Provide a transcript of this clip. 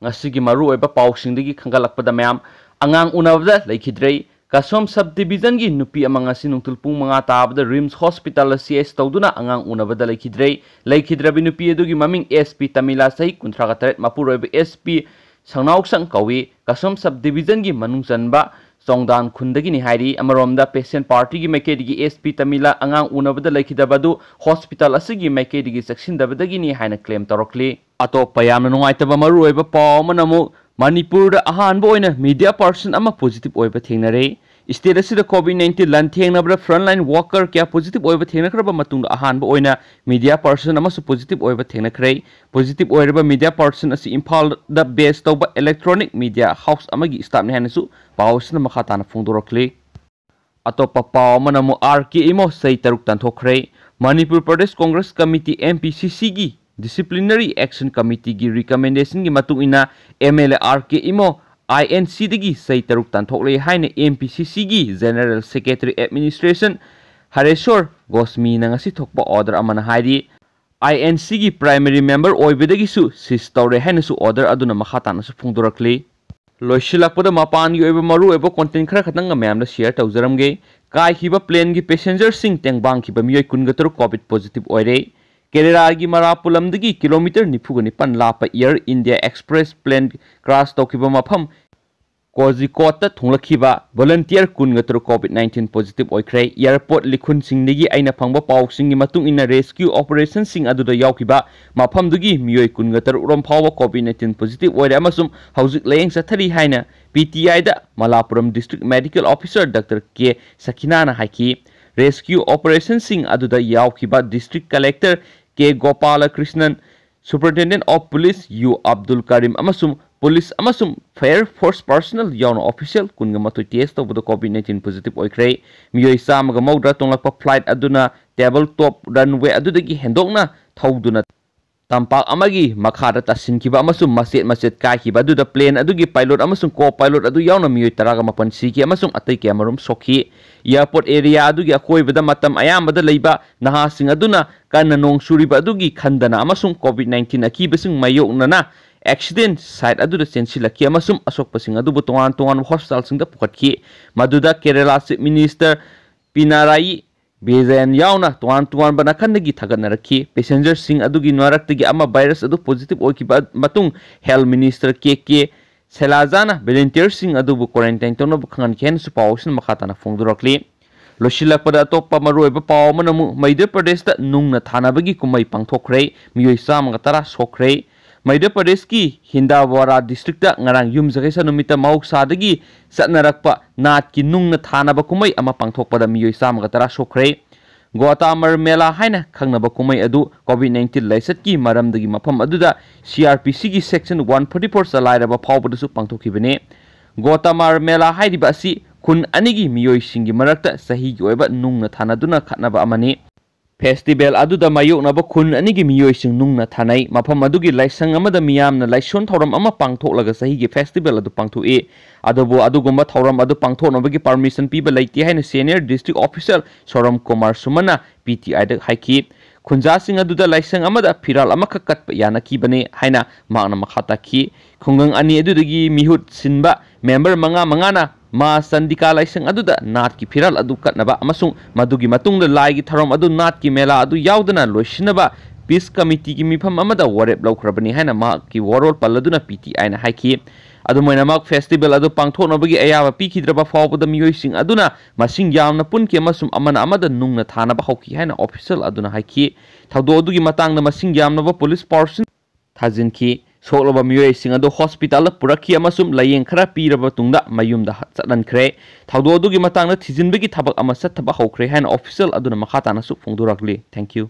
ngasi maru oiba pausingdagi khanggalakpada mayam angang unabda laikhidrei Kasom subdivision gi nupi amang asi nungtul pung mga tabada Rims Hospital CS tawduna angang unabada laikhidrabi nupi adugi maming SP Tamila sahi kuntra kataret mapuroiba SP sangnauksang kawi Kasom subdivision gi manung chanba Songdan khundagi ni hairi amaromda patient party gi maikedi SP Tamila angang unabada laikhidabadu hospital asigi maikedi saksindabadagi ni haina claim torokli atoppa yamna nungaitaba maruoiba paw manamu Manipur da ahanba oina media person ama positive oiba thengnare state asida COVID-19 lan thengnabra frontline worker kya positive oiba thengnakraba matungda ahanba oina media person ama su positive oiba thengnakrai positive oiraba media person asi Imphal da base tawba electronic media house amagi staff ne hanasu pawsna makhatana phungdorokli atopa paw manamu RK imo sei taruk tanthokrai Manipur Pradesh Congress Committee MPCC gi Disciplinary Action Committee gi recommendation gi matung ina MLA RK imo INC digi sei taruk tanthokle haina MPCC gi General Secretary Administration Hareshwar Gosmi nangasi thokpa order amana hairi INC gi primary member oibedagi su sis tawre haina su order aduna makhatana su phungdorakli loisilakpada mapan gi oiba maru oiba content khara khatanga mayam da share tawjaramge kai hiba plane gi passenger sing tengbang khiba miyoi kungator covid positive oire Kerala gi Marapulamdagi kilometer nifugani pan lapa Air India Express plane crash tokiba mafam Kozhikode ta thunglakhiba volunteer kungator COVID-19 positive oikrai airport likhun singdagi aina phangba pawsing gi matung ina rescue operation sing aduda yawkiba mafamdugi miyoi kungator urom phawba COVID-19 positive oire amasum hauzik layeng sathari haina PTI da Malapuram District Medical Officer Dr. K Sakina na haiki Rescue Operation Sing aduda yawkiba District Collector K Gopala Krishnan Superintendent of Police U Abdul Karim amasum Police amasum Fire Force personnel yawna official kunga matoi test tawbada COVID-19 positive oikrai miyoi samaga maudra tonglakpa flight aduna tabletop runway adudagi hendokna thauduna Tampak amagi makhada tasinkiba amasum macet kaikiba aduda plane adugi pilot amasum co-pilot adu yawna miyoi taraga mapan siki amasum atai kamarum sokhi airport area adugi akoibada matam ayambada leiba nahasing aduna kana nong suriba adugi khandana amasum COVID-19 akibasing mayoknana accident site aduda sensilaki amasum asokpasing adubu tongan hospital singda pukhatki maduda Kerala Chief Minister Pinarayi Bezen yauna tuan bana khandagi thagatnaraki passenger sing adugi naraktagi ama virus adu positive oikiba matung health minister KK Selazana volunteer sing adubu quarantine tono khangan ken su pawsin makhatana phongdurokli losilakpada toppa maroiba paw manamu Madhya Pradesh da nungna thanabagi kumai pangthokhrei miyoi samanga tara sokhrei Madhya Pradesh ki Hindawara district da ngarang yum jagaisa numita mauksadagi satnarakpa nat ki nungna thanaba kumai ama pangthokpada miyoi samaga tara sokhrei Gotamar Mela haina khangnaba kumai adu COVID-19 laisat ki maramdagi mafam aduda CRPC gi section 144 salairaba phawbadasu pangthokhibane Gotamar Mela hairiba asi kun anigi miyoi singi marakta sahi gi oiba nungna thanaduna khatnaba amani Festival aduda mayoknaba khun anigi miyoi sing nungna thanai mafam adugi laisang amada miyamna laison thoram ama pangthoklaga sahi gi festival adu pangthoe adubu adugumba thoram adu pangthonabagi permission piba laiti haina senior district officer Soram Kumar Sumana PTI da haiki khunja sing aduda laisang amada phiral amaka katpa yana kibane haina magna makhata ki khungang ani adudagi mihut sinba member manga na Ma Sandika laisang aduda nat ki phiral adu katnaba amasung madugi matungda laigi tharom adu nat ki mela adu yaudana loisinaba peace committee ki mifam amada warep laukrabani haina ma ki warol palladuna PTI na haiki adu moina mak festival adu pangthonabagi ayaba pikhidraba fawbada miyoi sing aduna masing yamna punki amasum amana amada nungna thanaba hauki haina official aduna haiki thaudo adugi matangda masing yamnaba police person thajinki Soklaba miyoi sing adu hospital purakhi amasum layeng khara piraba tungda mayumda chatlankhre thaudo adugi matangna thijinbegi thabak ama sathaba hokre haina official aduna makhatana su phongdurakli thank you